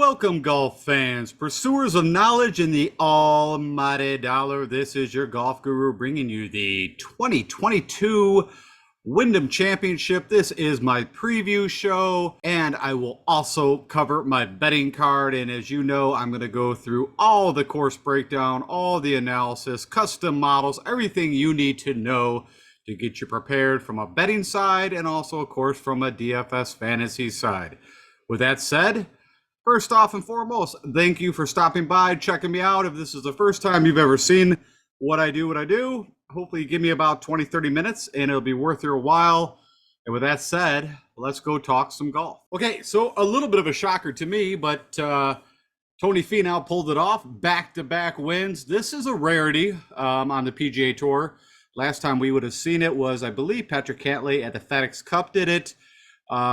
Welcome, golf fans, pursuers of knowledge in the almighty dollar. This is your golf guru bringing you the 2022 Wyndham Championship. This is my preview show, and I will also cover my betting card. And as you know, I'm going to go through all the course breakdown, all the analysis, custom models, everything you need to know to get you prepared from a betting side and also, of course, from a DFS fantasy side. With that said, first off and foremost, thank you for stopping by, checking me out. If this is the first time you've ever seen what I do, hopefully give me about 20, 30 minutes and it'll be worth your while. And with that said, let's go talk some golf. Okay, so a little bit of a shocker to me, but Tony Finau pulled it off, back-to-back wins. This is a rarity on the PGA Tour. Last time we would have seen it was, I believe, Patrick Cantlay at the FedEx Cup did it.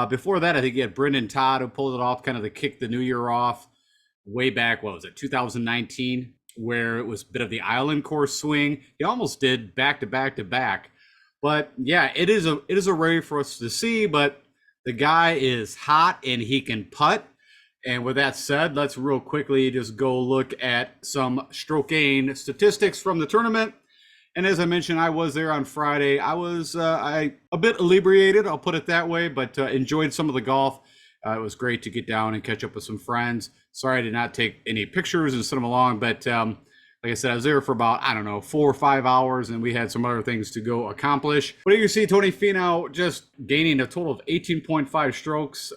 Before that, I think you had Brendan Todd who pulled it off, kind of to kick the new year off way back, what was it, 2019, where it was a bit of the island course swing. He almost did back to back to back. But yeah, it is a rarity for us to see, but the guy is hot and he can putt. And with that said, let's real quickly just go look at some stroke gain statistics from the tournament. And as I mentioned, I was there on Friday. I was a bit inebriated, I'll put it that way, but enjoyed some of the golf. It was great to get down and catch up with some friends. Sorry I did not take any pictures and send them along, but like I said, I was there for about, 4 or 5 hours, and we had some other things to go accomplish. But you see Tony Finau just gaining a total of 18.5 strokes,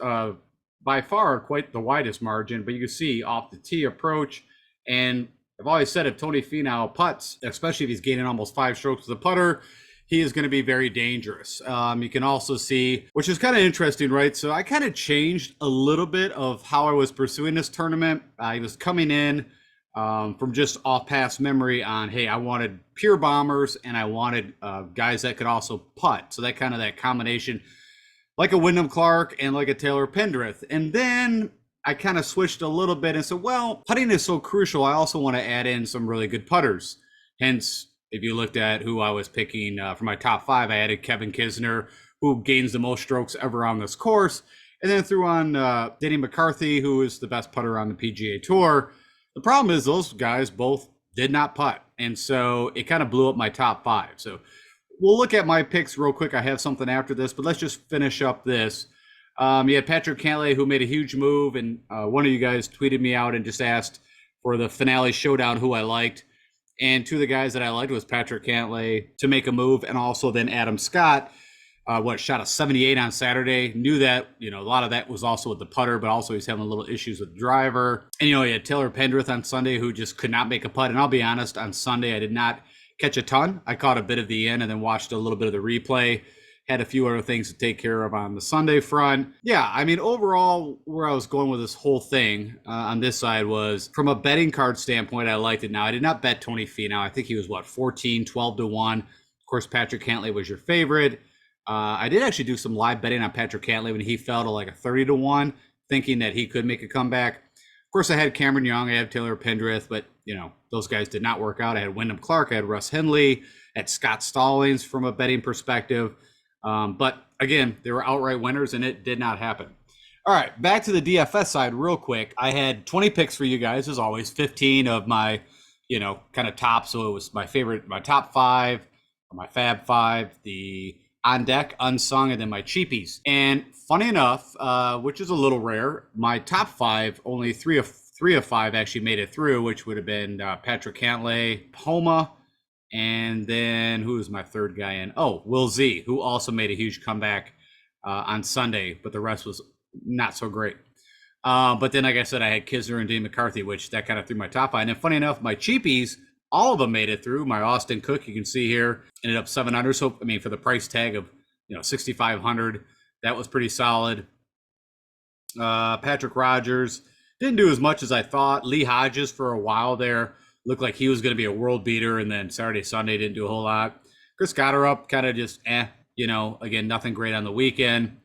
by far quite the widest margin, but you can see off the tee approach. And I've always said if Tony Finau putts, especially if he's gaining almost 5 strokes with a putter, he is going to be very dangerous. You can also see, which is kind of interesting, right? So I kind of changed a little bit of how I was pursuing this tournament. I was coming in from just off past memory on, hey, I wanted pure bombers and I wanted guys that could also putt. So that kind of that combination, like a Wyndham Clark and like a Taylor Pendrith. And then I kind of switched a little bit and said, well, putting is so crucial. I also want to add in some really good putters. Hence, if you looked at who I was picking for my top 5, I added Kevin Kisner, who gains the most strokes ever on this course. And then threw on Denny McCarthy, who is the best putter on the PGA Tour. The problem is those guys both did not putt. And so it kind of blew up my top 5. So we'll look at my picks real quick. I have something after this, but let's just finish up this. You had Patrick Cantlay, who made a huge move, and one of you guys tweeted me out and just asked for the finale showdown who I liked. And 2 of the guys that I liked was Patrick Cantlay to make a move, and also then Adam Scott, shot a 78 on Saturday. Knew that, a lot of that was also with the putter, but also he's having a little issues with the driver. And, he had Taylor Pendrith on Sunday, who just could not make a putt. And I'll be honest, on Sunday, I did not catch a ton. I caught a bit of the end and then watched a little bit of the replay. Had a few other things to take care of on the Sunday front. Yeah, overall, where I was going with this whole thing on this side was, from a betting card standpoint, I liked it. Now, I did not bet Tony Finau. I think he was, 14, 12 to 1. Of course, Patrick Cantlay was your favorite. I did actually do some live betting on Patrick Cantlay when he fell to like a 30 to 1, thinking that he could make a comeback. Of course, I had Cameron Young, I had Taylor Pendrith, but, those guys did not work out. I had Wyndham Clark, I had Russ Henley, I had Scott Stallings from a betting perspective. But again, they were outright winners and it did not happen. All right, back to the DFS side real quick. I had 20 picks for you guys, as always, 15 of my, kind of top. So it was my top 5, or my fab 5, the on deck, unsung, and then my cheapies. And funny enough, which is a little rare, my top 5, only 3 of 5 actually made it through, which would have been Patrick Cantlay, Homa, and then who was my third guy in? Oh, Will Z, who also made a huge comeback on Sunday, but the rest was not so great. But then, like I said, I had Kisner and Dean McCarthy, which that kind of threw my top 5. And then funny enough, my cheapies, all of them made it through. My Austin Cook, you can see here, ended up 7 under. So, for the price tag of, 6,500, that was pretty solid. Patrick Rogers didn't do as much as I thought. Lee Hodges for a while there looked like he was going to be a world beater, and then Saturday, Sunday didn't do a whole lot. Chris Gotterup kind of just, again, nothing great on the weekend.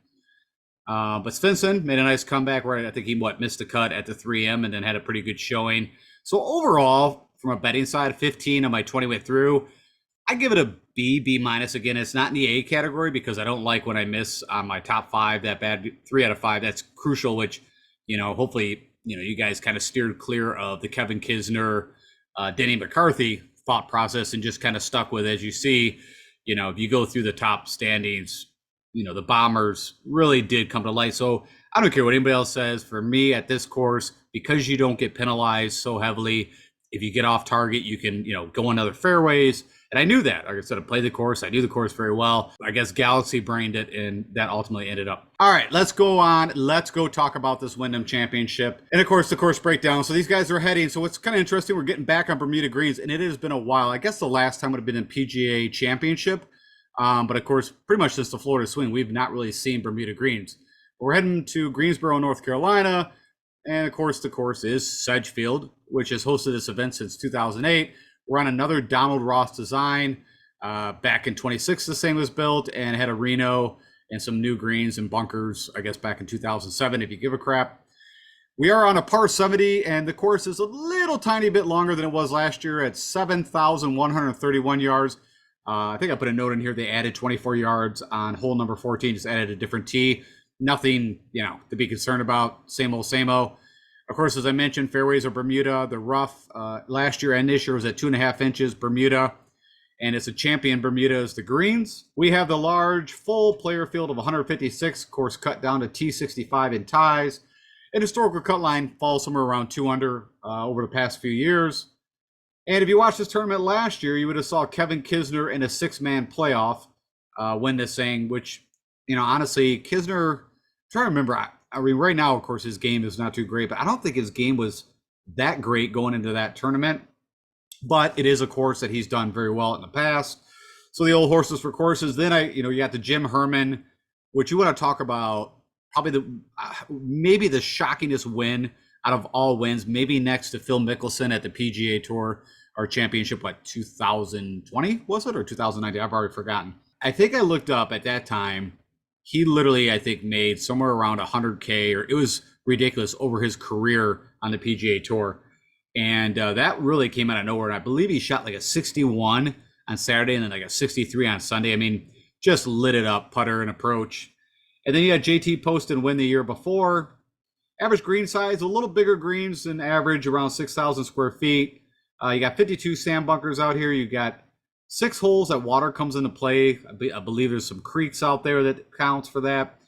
But Svensson made a nice comeback where I think he missed the cut at the 3M and then had a pretty good showing. So overall, from a betting side, 15 of my 20 went through. I give it a B minus. Again, it's not in the A category because I don't like when I miss on my top 5 that bad. 3 out of 5, that's crucial, which, hopefully you guys kind of steered clear of the Kevin Kisner, Denny McCarthy thought process and just kind of stuck with, as you see, if you go through the top standings, the Bombers really did come to light. So I don't care what anybody else says. For me at this course, because you don't get penalized so heavily, if you get off target, you can, go on other fairways. And I knew that. Like I said, I played the course. I knew the course very well. I guess Galaxy brained it, and that ultimately ended up. All right, let's go on. Let's go talk about this Wyndham Championship. And of course, the course breakdown. So these guys are heading. So what's kind of interesting, we're getting back on Bermuda greens, and it has been a while. I guess the last time would have been in PGA Championship. But of course, pretty much since the Florida swing, we've not really seen Bermuda greens. We're heading to Greensboro, North Carolina. And of course, the course is Sedgefield, which has hosted this event since 2008. We're on another Donald Ross design. Back in 26, the same was built and had a Reno and some new greens and bunkers, I guess, back in 2007, if you give a crap. We are on a par 70, and the course is a little tiny bit longer than it was last year at 7,131 yards. I think I put a note in here. They added 24 yards on hole number 14, just added a different tee. Nothing, to be concerned about. Same old, same old. Of course, as I mentioned, fairways are Bermuda. The rough last year and this year was at 2.5 inches Bermuda, and it's a champion Bermuda is the greens. We have the large full player field of 156, course cut down to T65 in ties. And historical cut line falls somewhere around 2 under over the past few years. And if you watched this tournament last year, you would have saw Kevin Kisner in a 6-man playoff win this thing, which, honestly, Kisner, I'm trying to remember, I mean, right now, of course, his game is not too great, but I don't think his game was that great going into that tournament. But it is a course that he's done very well in the past. So the old horses for courses. Then you got the Jim Herman, which you want to talk about, probably maybe the shockingest win out of all wins, maybe next to Phil Mickelson at the PGA Tour or Championship, 2020 was it, or 2019? I've already forgotten. I think I looked up at that time. He literally, I think, made somewhere around 100K, or it was ridiculous, over his career on the PGA Tour. And that really came out of nowhere. And I believe he shot like a 61 on Saturday and then like a 63 on Sunday. I mean, just lit it up, putter and approach. And then you had JT Poston win the year before. Average green size, a little bigger greens than average, around 6,000 square feet. You got 52 sand bunkers out here. You got 6 holes that water comes into play. I believe there's some creeks out there that counts for that.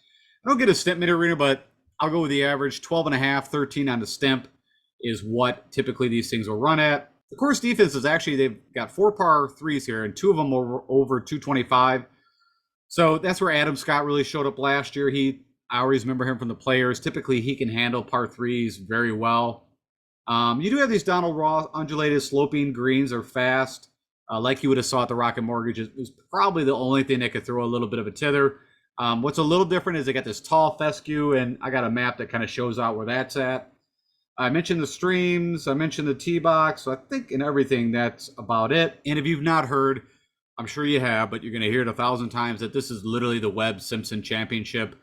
I don't get a stimp meter reader, but I'll go with the average. 12.5, 13 on the stimp is what typically these things will run at. The course defense is actually, they've got 4 par 3s here, and 2 of them over 225. So that's where Adam Scott really showed up last year. I always remember him from the Players. Typically, he can handle par 3s very well. You do have these Donald Ross undulated sloping greens are fast. Like you would have saw at the Rocket Mortgage, it was probably the only thing that could throw a little bit of a tither. What's a little different is they got this tall fescue, and I got a map that kind of shows out where that's at. I mentioned the streams, I mentioned the tee box, so I think in everything that's about it. And if you've not heard, I'm sure you have, but you're going to hear it 1,000 times, that this is literally the Webb Simpson Championship.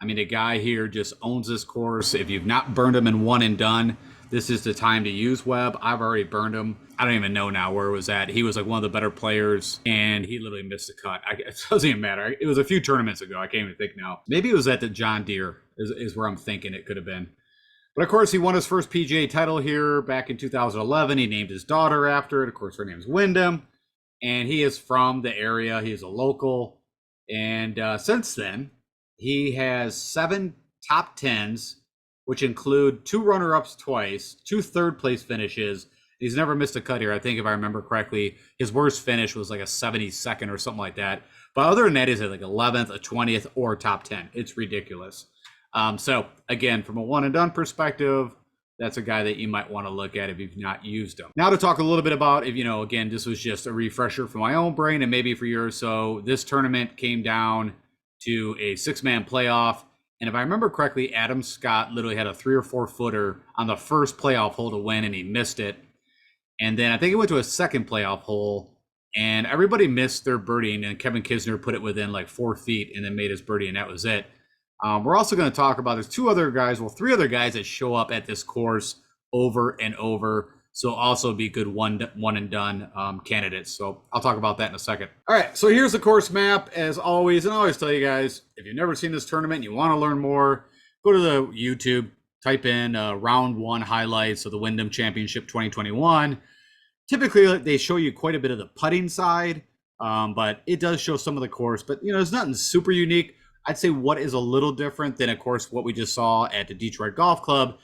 I mean, the guy here just owns this course. If you've not burned him in one and done, this is the time to use Webb. I've already burned him. I don't even know now where it was at. He was like one of the better players, and he literally missed the cut. It doesn't even matter. It was a few tournaments ago. I can't even think now. Maybe it was at the John Deere is where I'm thinking it could have been. But of course, he won his first PGA title here back in 2011. He named his daughter after it. Of course, her name's Wyndham, and he is from the area. He is a local. And since then, he has 7 top 10s, which include 2 runner-ups twice, 2 third-place finishes. He's never missed a cut here. I think if I remember correctly, his worst finish was like a 72nd or something like that. But other than that, he's at like 11th, a 20th, or top 10. It's ridiculous. So again, from a one and done perspective, that's a guy that you might want to look at if you've not used him. Now to talk a little bit about, if again, this was just a refresher for my own brain and maybe for yours. So this tournament came down to a 6-man playoff. And if I remember correctly, Adam Scott literally had a 3 or 4 footer on the first playoff hole to win, and he missed it. And then I think it went to a second playoff hole, and everybody missed their birdie, and Kevin Kisner put it within like 4 feet and then made his birdie, and that was it. We're also going to talk about, there's 3 other guys that show up at this course over and over. So also be good one and done candidates. So I'll talk about that in a second. All right, so here's the course map as always. And I always tell you guys, if you've never seen this tournament and you want to learn more, go to the YouTube, type in round one highlights of the Wyndham Championship 2021. Typically, they show you quite a bit of the putting side, but it does show some of the course. But, there's nothing super unique. I'd say what is a little different than, of course, what we just saw at the Detroit Golf Club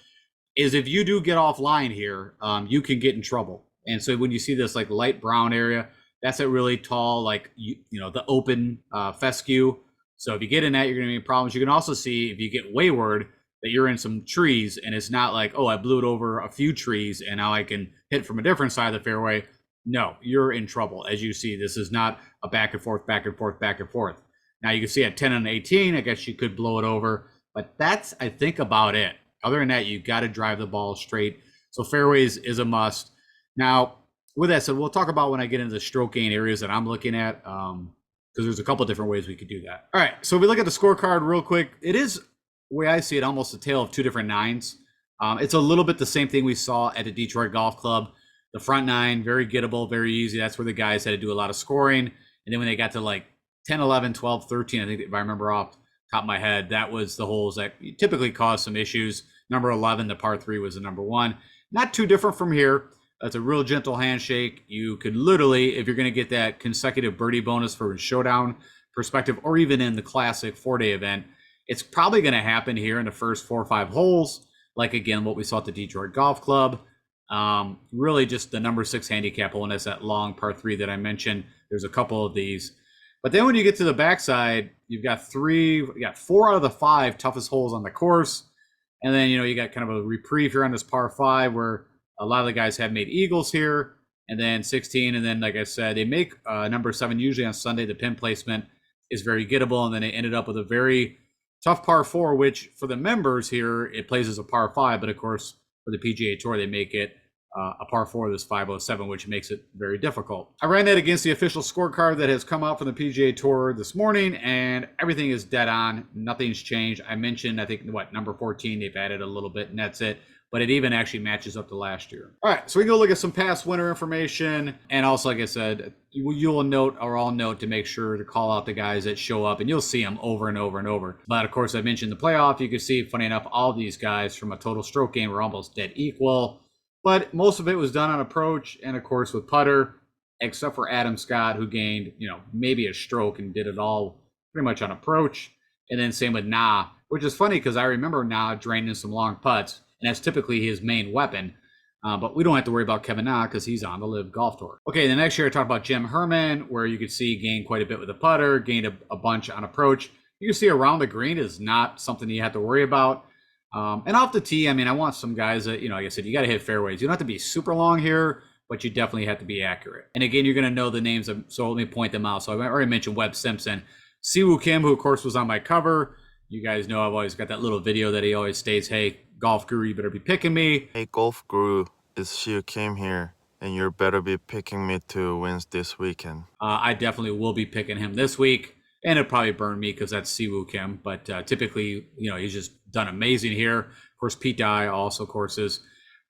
is if you do get offline here, you can get in trouble. And so when you see this like light brown area, that's a really tall, like, the open fescue. So if you get in that, you're going to be problems. You can also see if you get wayward that you're in some trees and it's not like, oh, I blew it over a few trees and now I can hit from a different side of the fairway. No, you're in trouble. As you see, this is not a back and forth, back and forth, back and forth. Now you can see at 10 and 18, I guess you could blow it over, but that's, I think, about it. Other than that, you got to drive the ball straight. So fairways is a must. Now, with that said, we'll talk about when I get into the stroke gain areas that I'm looking at, because there's a couple different ways we could do that. All right, so if we look at the scorecard real quick, it is, the way I see it, almost a tale of two different nines. It's a little bit the same thing we saw at the Detroit Golf Club. The front nine, very gettable, very easy. That's where the guys had to do a lot of scoring. And then when they got to like 10, 11, 12, 13, I think if I remember off the top of my head, that was the holes that typically cause some issues. Number 11, the par 3, was the number 1. Not too different from here. It's a real gentle handshake. You could literally, if you're going to get that consecutive birdie bonus for a showdown perspective, or even in the classic 4-day event, it's probably going to happen here in the first 4 or 5 holes. Like, again, what we saw at the Detroit Golf Club. Really just the number 6 handicap hole, and that's that long par 3 that I mentioned. There's a couple of these. But then when you get to the backside, you've got 4 out of the 5 toughest holes on the course. And then, you got kind of a reprieve here on this par 5 where a lot of the guys have made eagles here. And then 16. And then, like I said, they make number 7 usually on Sunday. The pin placement is very gettable. And then they ended up with a very tough par 4, which for the members here, it plays as a par 5. But of course, for the PGA Tour, they make it a par 4, this 507, which makes it very difficult. I ran that against the official scorecard that has come out from the PGA Tour this morning, and everything is dead on. Nothing's changed. I mentioned, I think, number 14, they've added a little bit, and that's it. But it even actually matches up to last year. All right, so we can go look at some past winner information. And also, like I said, you'll note, or I'll note, to make sure to call out the guys that show up, and you'll see them over and over and over. But of course, I mentioned the playoff. You can see, funny enough, all these guys from a total stroke gain were almost dead equal. But most of it was done on approach and, of course, with putter, except for Adam Scott, who gained, maybe a stroke and did it all pretty much on approach. And then same with Na, which is funny because I remember Na draining some long putts, and that's typically his main weapon. But we don't have to worry about Kevin Na because he's on the Live Golf Tour. Okay, the next year I talked about Jim Herman, where you could see gained quite a bit with the putter, gained a bunch on approach. You can see around the green is not something you have to worry about. And off the tee, I want some guys that, like I said, you got to hit fairways. You don't have to be super long here, but you definitely have to be accurate. And again, you're going to know the names, so let me point them out. So I already mentioned Webb Simpson. Siwoo Kim, who of course was on my cover. You guys know I've always got that little video that he always states, hey, Golf Guru, you better be picking me. Hey, Golf Guru, it's Siwoo Kim here, and you better be picking me to win this weekend. I definitely will be picking him this week. And it'll probably burn me because that's Siwoo Kim. But typically, he's just done amazing here. Of course, Pete Dye also courses.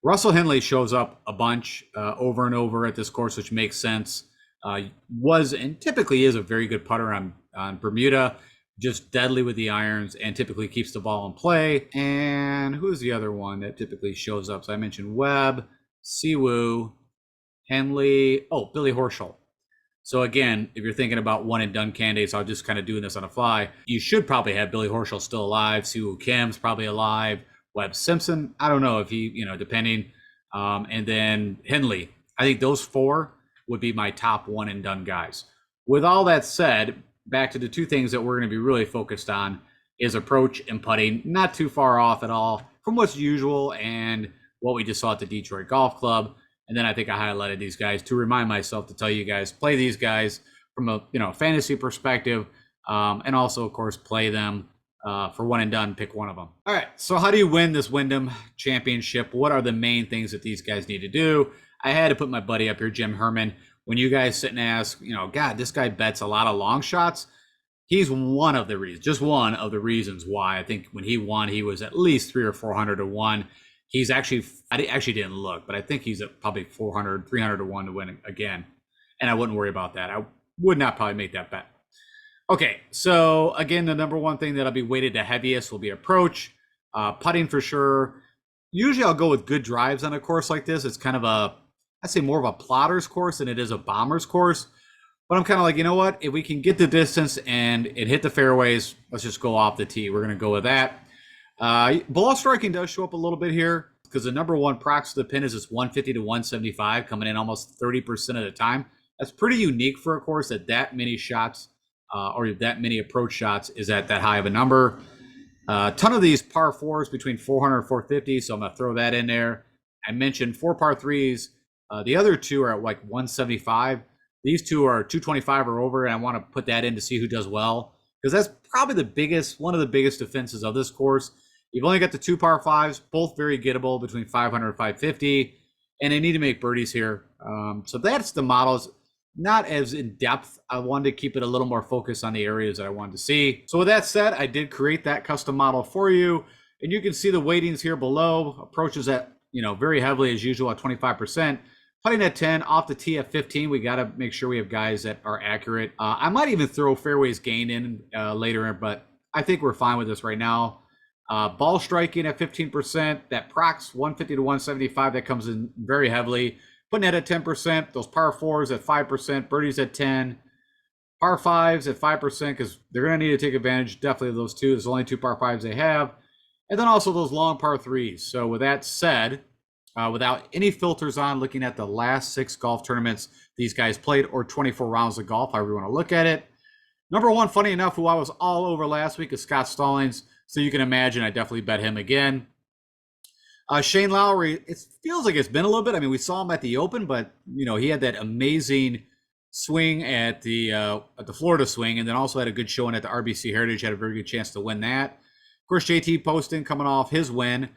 Russell Henley shows up a bunch over and over at this course, which makes sense. Was and typically is a very good putter on Bermuda. Just deadly with the irons and typically keeps the ball in play. And who's the other one that typically shows up? So I mentioned Webb, Siwoo, Henley. Oh, Billy Horschel. So again, if you're thinking about one and done candidates, I'll just kind of doing this on the fly. You should probably have Billy Horschel still alive. Siwoo Kim's probably alive. Webb Simpson, I don't know if he, depending. And then Henley. I think those 4 would be my top one and done guys. With all that said, back to the 2 things that we're going to be really focused on is approach and putting. Not too far off at all from what's usual and what we just saw at the Detroit Golf Club. And then I think I highlighted these guys to remind myself to tell you guys, play these guys from a fantasy perspective, and also, of course, play them for one and done, pick one of them. All right, so how do you win this Wyndham Championship? What are the main things that these guys need to do? I had to put my buddy up here, Jim Herman. When you guys sit and ask, God, this guy bets a lot of long shots. He's one of the reasons, just one of the reasons why. I think when he won, he was at least 300 or 400 to 1. He's actually, I actually didn't look, but I think he's at probably 400, 300 to 1 to win again. And I wouldn't worry about that. I would not probably make that bet. Okay, so again, the number one thing that'll be weighted the heaviest will be approach. Putting for sure. Usually I'll go with good drives on a course like this. It's kind of I'd say more of a plotter's course than it is a bomber's course. But I'm kind of like, you know what? If we can get the distance and hit the fairways, let's just go off the tee. We're going to go with that. Ball striking does show up a little bit here because the number one prox to the pin is this 150 to 175, coming in almost 30% of the time. That's pretty unique for a course that many shots or that many approach shots is at that high of a number. A ton of these par fours between 400 and 450, so I'm going to throw that in there. I mentioned 4 par threes. The other 2 are at like 175. These 2 are 225 or over, and I want to put that in to see who does well, because that's probably one of the biggest defenses of this course. You've only got the 2 par fives, both very gettable between 500 and 550, and they need to make birdies here. So that's the models. Not as in depth. I wanted to keep it a little more focused on the areas that I wanted to see. So with that said, I did create that custom model for you, and you can see the weightings here below. Approaches at, very heavily as usual at 25%. Putting at 10, off the tee at 15. We got to make sure we have guys that are accurate. I might even throw fairways gain in later, but I think we're fine with this right now. Ball striking at 15%. That prox 150 to 175, that comes in very heavily. Putting that at 10%, those par fours at 5%, birdies at 10, par fives at 5%, because they're going to need to take advantage definitely of those 2. There's only 2 par fives they have. And then also those long par threes. So with that said, without any filters on, looking at the last 6 golf tournaments these guys played, or 24 rounds of golf, however you want to look at it. Number 1, funny enough, who I was all over last week is Scott Stallings. So you can imagine I definitely bet him again. Shane Lowry, it feels like it's been a little bit. I mean, we saw him at the Open, but he had that amazing swing at the Florida swing, and then also had a good showing at the RBC Heritage. Had a very good chance to win that. Of course, JT Poston coming off his win.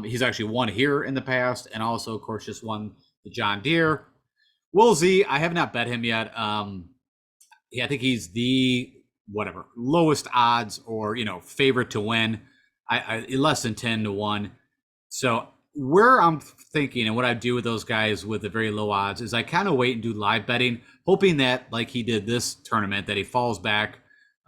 He's actually won here in the past, and also, of course, just won the John Deere. Will Z, I have not bet him yet. I think he's the lowest odds or favorite to win. I less than 10 to 1. So where I'm thinking and what I do with those guys with the very low odds is I kind of wait and do live betting, hoping that, like he did this tournament, that he falls back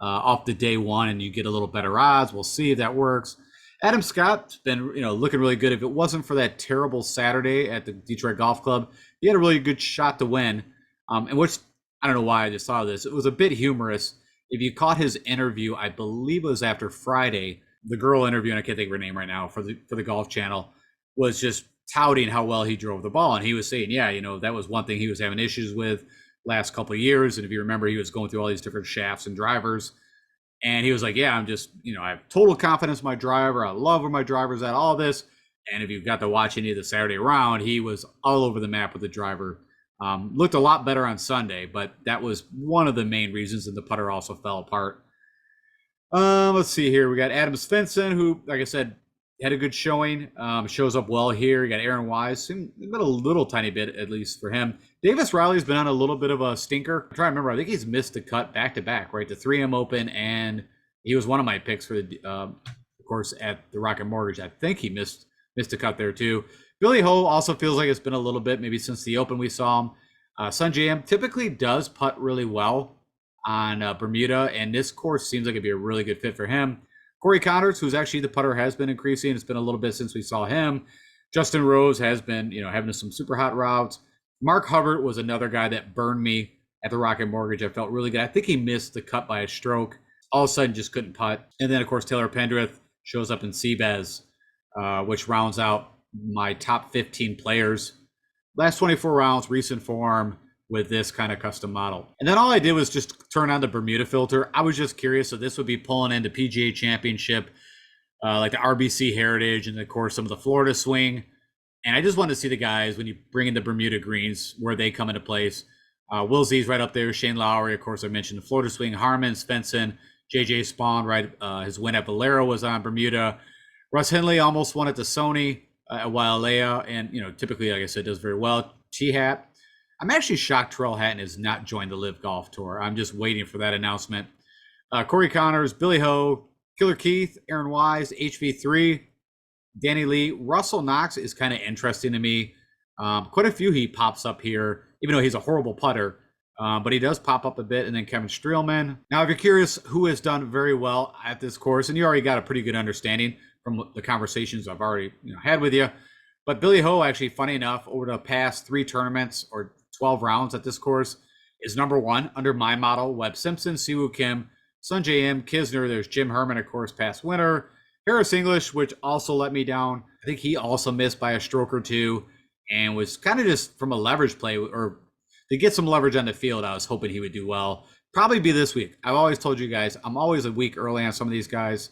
off the day one and you get a little better odds. We'll see if that works. Adam Scott's been looking really good. If it wasn't for that terrible Saturday at the Detroit Golf Club, he had a really good shot to win. And which, I don't know why I just saw this. It was a bit humorous. If you caught his interview, I believe it was after Friday, the girl interview, and I can't think of her name right now, for the Golf Channel, was just touting how well he drove the ball. And he was saying, that was one thing he was having issues with last couple of years. And if you remember, he was going through all these different shafts and drivers. And he was like, I'm just, I have total confidence in my driver. I love where my driver's at, all this. And if you got to watch any of the Saturday round, he was all over the map with the driver. Looked a lot better on Sunday, but that was one of the main reasons. And the putter also fell apart. Let's see here. We got Adam Svensson, who, like I said, had a good showing. Shows up well here. You got Aaron Wise, been a little tiny bit, at least for him. Davis Riley's been on a little bit of a stinker. I'm trying to remember. I think he's missed the cut back to back, right? The 3M Open, and he was one of my picks for the, of course, at the Rocket Mortgage. I think he missed a cut there too. Billy Ho also feels like it's been a little bit, maybe since the Open we saw him. Sungjae Im typically does putt really well on Bermuda, and this course seems like it'd be a really good fit for him. Corey Connors, who's actually the putter, has been increasing. It's been a little bit since we saw him. Justin Rose has been, having some super hot routes. Mark Hubbard was another guy that burned me at the Rocket Mortgage. I felt really good. I think he missed the cut by a stroke. All of a sudden, just couldn't putt. And then, of course, Taylor Pendrith shows up in Seabez, which rounds out my top 15 players. Last 24 rounds, recent form, with this kind of custom model. And then all I did was just turn on the Bermuda filter. I was just curious. So this would be pulling into PGA Championship, like the RBC Heritage, and of course some of the Florida swing. And I just wanted to see the guys, when you bring in the Bermuda greens, where they come into place. Will Z's right up there. Shane Lowry, of course, I mentioned the Florida swing. Harmon, Svensson, JJ Spawn, right? His win at Valero was on Bermuda. Russ Henley almost won at the Sony at Wailea, and typically, like I said, does very well. T-Hat. I'm actually shocked Terrell Hatton has not joined the Live Golf Tour. I'm just waiting for that announcement. Corey Connors, Billy Ho, Killer Keith, Aaron Wise, HV3, Danny Lee. Russell Knox is kind of interesting to me. Quite a few he pops up here, even though he's a horrible putter, but he does pop up a bit. And then Kevin Streelman. Now, if you're curious who has done very well at this course, and you already got a pretty good understanding, from the conversations I've already had with you. But Billy Ho, actually, funny enough, over the past 3 tournaments or 12 rounds at this course, is number 1 under my model. Webb Simpson, Siwoo Kim, Sungjae Im, Kisner. There's Jim Herman, of course, past winner. Harris English, which also let me down. I think he also missed by a stroke or two and was kind of just from a leverage play or to get some leverage on the field. I was hoping he would do well. Probably be this week. I've always told you guys, I'm always a week early on some of these guys.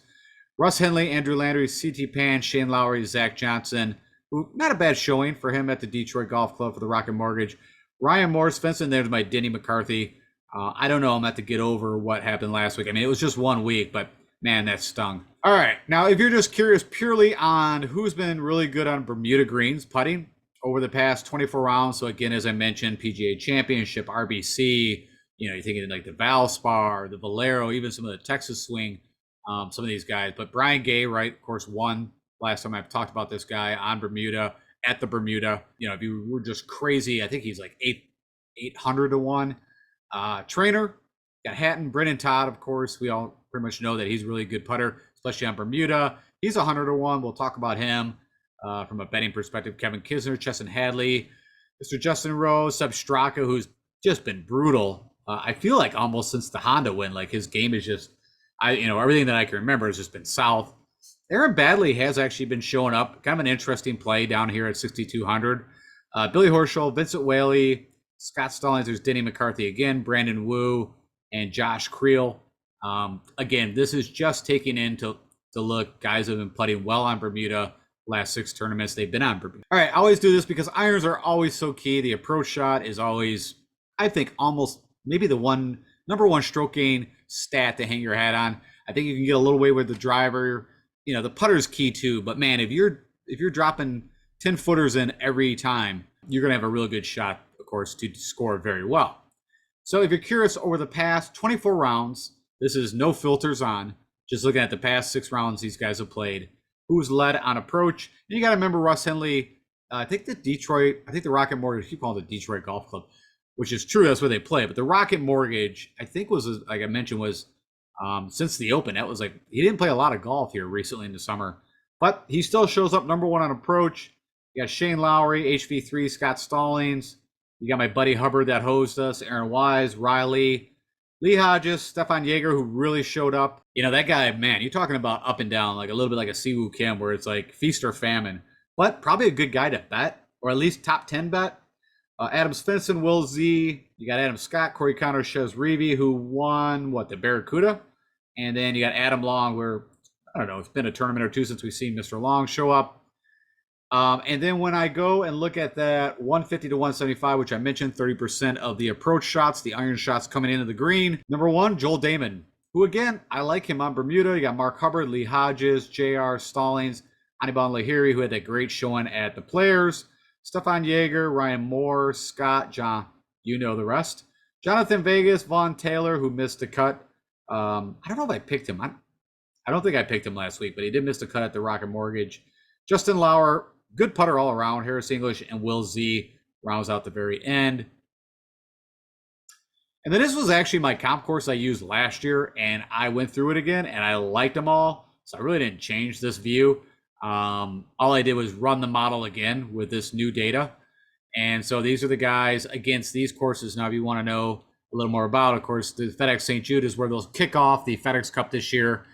Russ Henley, Andrew Landry, C.T. Pan, Shane Lowry, Zach Johnson, who not a bad showing for him at the Detroit Golf Club for the Rocket Mortgage. Ryan Morris, Vincent, there's my Denny McCarthy. I don't know. I'm going to have to get over what happened last week. I mean, it was just 1 week, but man, that stung. All right. Now, if you're just curious purely on who's been really good on Bermuda greens putting over the past 24 rounds. So again, as I mentioned, PGA Championship, RBC, you're thinking like the Valspar, the Valero, even some of the Texas Swing, some of these guys. But Brian Gay, right, of course, won last time I've talked about this guy on Bermuda, at the Bermuda. If you were just crazy, I think he's like 800 to 1. Trainer, got Hatton, Brennan Todd, of course. We all pretty much know that he's a really good putter, especially on Bermuda. He's 100 to 1. We'll talk about him from a betting perspective. Kevin Kisner, Chesson Hadley, Mr. Justin Rose, Seb Straka, who's just been brutal. I feel like almost since the Honda win, like his game is just, everything that I can remember has just been south. Aaron Badley has actually been showing up. Kind of an interesting play down here at 6,200. Billy Horschel, Vincent Whaley, Scott Stallings, there's Denny McCarthy again, Brandon Wu, and Josh Creel. Again, this is just taking into look. Guys have been putting well on Bermuda. Last 6 tournaments they've been on Bermuda. All right, I always do this because irons are always so key. The approach shot is always, I think, almost maybe the number one stroke gain stat to hang your hat on. I think you can get a little way with the driver. The putter is key too. But man, if you're dropping 10 footers in every time, you're gonna have a real good shot, of course, to score very well. So if you're curious, over the past 24 rounds, this is no filters on, just looking at the past 6 rounds these guys have played, who's led on approach. And you got to remember Russ Henley, I think the Rocket Mortgage, keep calling it the Detroit Golf Club, which is true, that's where they play. But the Rocket Mortgage, I think was, like I mentioned, was since the Open. That was like, he didn't play a lot of golf here recently in the summer, but he still shows up number 1 on approach. You got Shane Lowry, HV3, Scott Stallings. You got my buddy Hubbard that hosed us, Aaron Wise, Riley, Lee Hodges, Stefan Jaeger, who really showed up. That guy, man, you're talking about up and down, like a little bit like a Siwoo Kim, where it's like feast or famine, but probably a good guy to bet, or at least top 10 bet. Adam Svensson, Will Z. You got Adam Scott, Corey Connor, Shez Reavy, who won, the Barracuda. And then you got Adam Long, where, I don't know, it's been a tournament or 2 since we've seen Mr. Long show up. And then when I go and look at that 150 to 175, which I mentioned, 30% of the approach shots, the iron shots coming into the green. Number 1, Joel Damon, who, again, I like him on Bermuda. You got Mark Hubbard, Lee Hodges, JR Stallings, Anibal Lahiri, who had that great showing at the Players, Stefan Jaeger, Ryan Moore, Scott, John, you know the rest. Jonathan Vegas, Vaughn Taylor, who missed the cut. I don't know if I picked him. I don't think I picked him last week, but he did miss the cut at the Rocket Mortgage. Justin Lauer, good putter all around. Harris English and Will Z rounds out the very end. And then this was actually my comp course I used last year, and I went through it again, and I liked them all. So I really didn't change this view. All I did was run the model again with this new data. And so these are the guys against these courses. Now, if you want to know a little more about, of course, the FedEx St. Jude is where they'll kick off the FedEx Cup this year.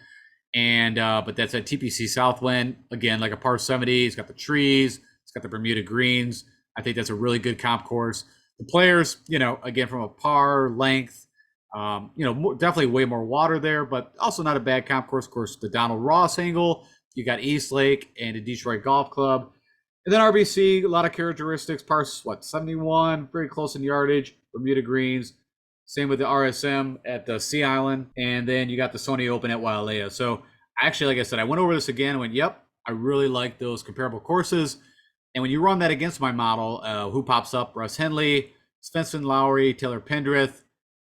And but that's at TPC Southwind. Again, like a par 70. It's got the trees. It's got the Bermuda greens. I think that's a really good comp course. The Players, again, from a par length, definitely way more water there, but also not a bad comp course. Of course, the Donald Ross angle. You got East Lake and the Detroit Golf Club. And then RBC, a lot of characteristics. Par, 71, very close in yardage. Bermuda greens. Same with the RSM at the Sea Island. And then you got the Sony Open at Wailea. So actually, like I said, I went over this again and went, yep, I really like those comparable courses. And when you run that against my model, who pops up? Russ Henley, Svensson Lowry, Taylor Pendrith,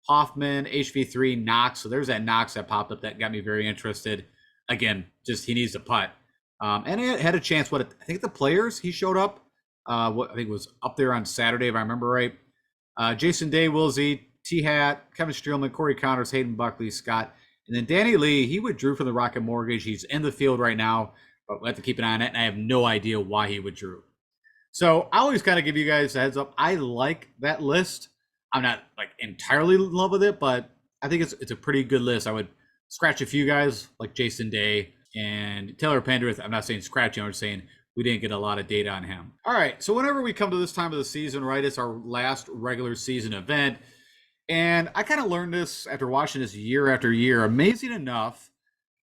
Hoffman, HV3, Knox. So there's that Knox that popped up that got me very interested. Again, just he needs to putt. And he had a chance. I think the Players, he showed up. I think it was up there on Saturday, if I remember right. Jason Day, Will Z, T-Hat, Kevin Streelman, Corey Connors, Hayden Buckley, Scott. And then Danny Lee, he withdrew from the Rocket Mortgage. He's in the field right now. but we'll have to keep an eye on it. And I have no idea why he withdrew. So I always kind of give you guys a heads up. I like that list. I'm not like entirely in love with it, but I think it's a pretty good list. I would scratch a few guys like Jason Day and Taylor Pendrith. I'm not saying scratching, I'm just saying we didn't get a lot of data on him. All right, so whenever we come to this time of the season, right, it's our last regular season event. And I kind of learned this after watching this year after year. Amazing enough,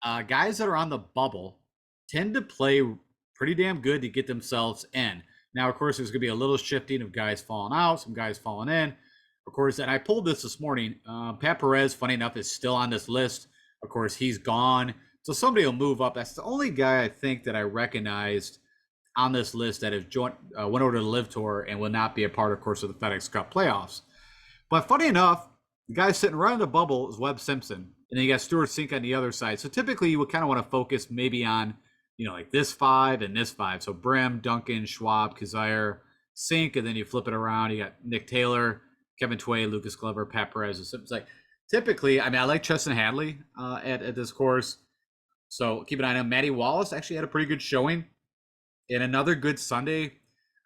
guys that are on the bubble tend to play pretty damn good to get themselves in. Now, of course, there's going to be a little shifting of guys falling out, some guys falling in. Of course, and I pulled this morning. Pat Perez, funny enough, is still on this list. Of course, he's gone. So somebody will move up. That's the only guy I think that I recognized on this list that has went over to the Live Tour and will not be a part, of course, of the FedEx Cup playoffs. But funny enough, the guy sitting right in the bubble is Webb Simpson. And then you got Stuart Sink on the other side. So typically you would kind of want to focus maybe on, like this 5 and this 5. So Brim, Duncan, Schwab, Kazire, Sink, and then you flip it around. You got Nick Taylor, Kevin Tway, Lucas Glover, Pat Perez. It's like typically, I like Cheston Hadley at this course. So keep an eye on him. Matty Wallace actually had a pretty good showing. And another good Sunday.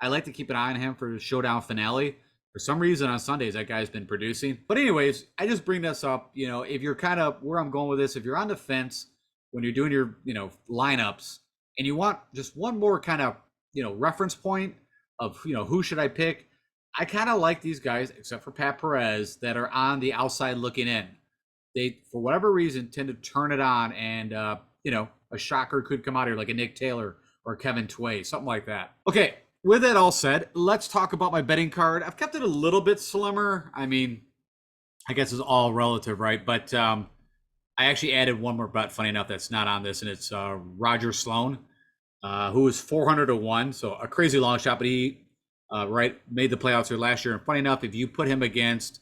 I like to keep an eye on him for the showdown finale. For some reason on Sundays, that guy's been producing. But anyways, I just bring this up, if you're kind of where I'm going with this, if you're on the fence when you're doing your, lineups and you want just one more kind of, reference point of, who should I pick? I kind of like these guys, except for Pat Perez, that are on the outside looking in. They, for whatever reason, tend to turn it on and, a shocker could come out here like a Nick Taylor or Kevin Tway, something like that. Okay. With that all said, let's talk about my betting card. I've kept it a little bit slimmer. I guess it's all relative, right? But I actually added one more bet, funny enough, that's not on this, and it's Roger Sloan, who is 400-1, so a crazy long shot, but he made the playoffs here last year. And funny enough, if you put him against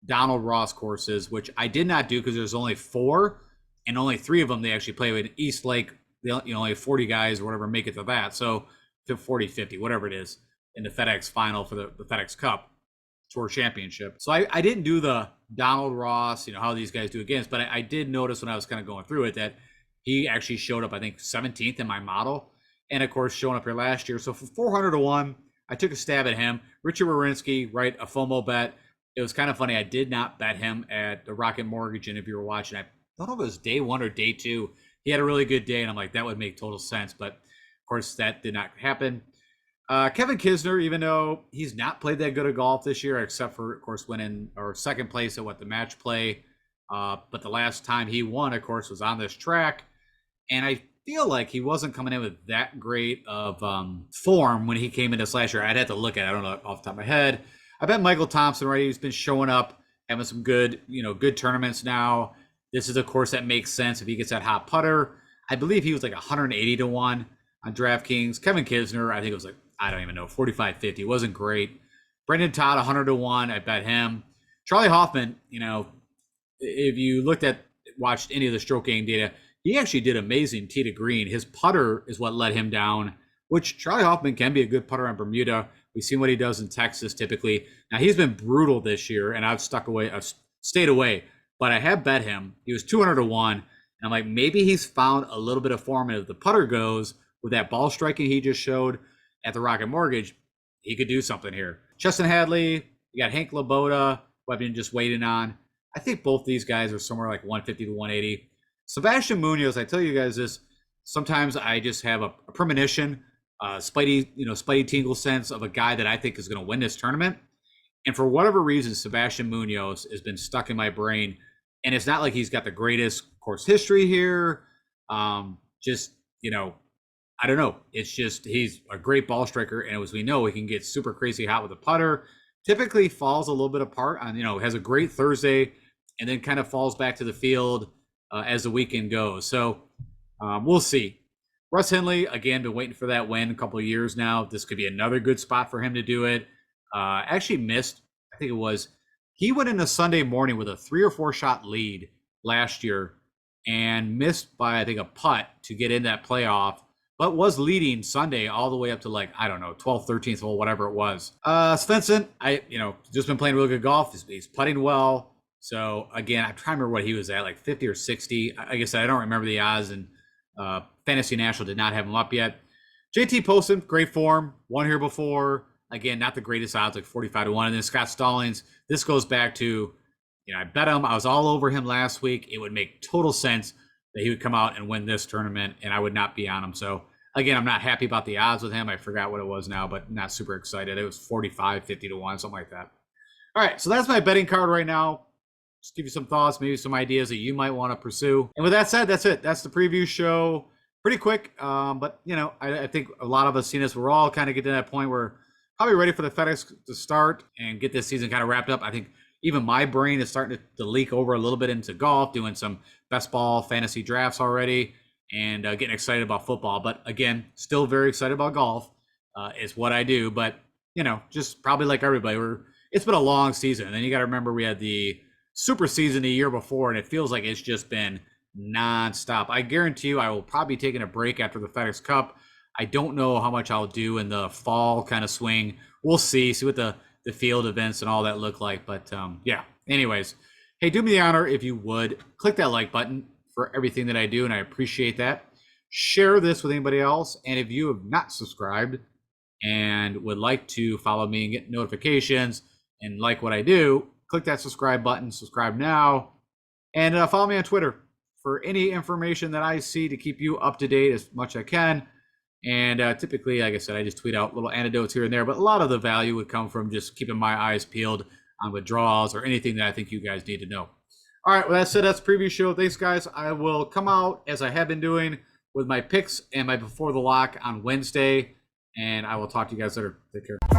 Donald Ross courses, which I did not do because there's only 4, and only 3 of them they actually play with East Lake. Only 40 guys or whatever make it to that. So to 40, 50, whatever it is, in the FedEx final for the FedEx Cup Tour Championship. So I didn't do the Donald Ross, how these guys do against, but I did notice when I was kind of going through it that he actually showed up, I think, 17th in my model. And, of course, showing up here last year. So for 400-1, I took a stab at him. Richard Wawrinski, right, a FOMO bet. It was kind of funny. I did not bet him at the Rocket Mortgage. And if you were watching, I don't know if it was day 1 or day 2. He had a really good day, and I'm like, that would make total sense. But of course, that did not happen. Kevin Kisner, even though he's not played that good of golf this year, except for, of course, winning or second place at the match play. But the last time he won, of course, was on this track. And I feel like he wasn't coming in with that great of form when he came in this last year. I'd have to look at it. I don't know off the top of my head. I bet Michael Thompson, right? He's been showing up, having some good, good tournaments now. This is a course that makes sense if he gets that hot putter. I believe he was like 180-1 on DraftKings. Kevin Kisner, I think it was like, I don't even know, 45-50. It wasn't great. Brendan Todd, 100-1. I bet him. Charlie Hoffman, if you watched any of the stroke game data, he actually did amazing tee to green. His putter is what let him down, which Charlie Hoffman can be a good putter on Bermuda. We've seen what he does in Texas typically. Now, he's been brutal this year, and I've stayed away. But I have bet him. He was 200-1. And I'm like, maybe he's found a little bit of form. And if the putter goes with that ball striking he just showed at the Rocket Mortgage, he could do something here. Cheston Hadley, you got Hank Laboda, who I've been just waiting on. I think both these guys are somewhere like 150-180. Sebastian Munoz, I tell you guys this, sometimes I just have a premonition, Spidey tingle sense of a guy that I think is going to win this tournament. And for whatever reason, Sebastian Munoz has been stuck in my brain. And it's not like he's got the greatest course history here. I don't know. It's just he's a great ball striker. And as we know, he can get super crazy hot with a putter. Typically falls a little bit apart on, has a great Thursday and then kind of falls back to the field as the weekend goes. So we'll see. Russ Henley, again, been waiting for that win a couple of years now. This could be another good spot for him to do it. Actually missed, I think it was, he went into Sunday morning with a 3 or 4 shot lead last year and missed by, I think, a putt to get in that playoff, but was leading Sunday all the way up to 12th, 13th hole, whatever it was. Svensson, just been playing really good golf. He's putting well. So again, I'm trying to remember what he was at, like 50 or 60. Like I said, I don't remember the odds, and Fantasy National did not have him up yet. JT Poston, great form, won here before. Again, not the greatest odds, like 45-1. And then Scott Stallings, this goes back to, I bet him. I was all over him last week. It would make total sense that he would come out and win this tournament, and I would not be on him. So, again, I'm not happy about the odds with him. I forgot what it was now, but not super excited. It was 45, 50-1, something like that. All right, so that's my betting card right now. Just give you some thoughts, maybe some ideas that you might want to pursue. And with that said, that's it. That's the preview show. Pretty quick, but, I think a lot of us seen this. We're all kind of getting to that point where probably ready for the FedEx to start and get this season kind of wrapped up. I think even my brain is starting to leak over a little bit into golf, doing some best ball fantasy drafts already, and getting excited about football. But again, still very excited about golf is what I do. But, just probably like everybody, it's been a long season. And then you got to remember we had the super season the year before, and it feels like it's just been nonstop. I guarantee you I will probably be taking a break after the FedEx Cup. I don't know how much I'll do in the fall kind of swing. We'll see what the field events and all that look like. But yeah, anyways, hey, do me the honor if you would click that like button for everything that I do, and I appreciate that. Share this with anybody else. And if you have not subscribed and would like to follow me and get notifications and like what I do, click that subscribe button, subscribe now, and follow me on Twitter for any information that I see to keep you up to date as much as I can. And typically, like I said, I just tweet out little anecdotes here and there, but a lot of the value would come from just keeping my eyes peeled on withdrawals or anything that I think you guys need to know. All right, well, that said, that's the preview show. Thanks, guys. I will come out, as I have been doing, with my picks and my before the lock on Wednesday, and I will talk to you guys later. Take care.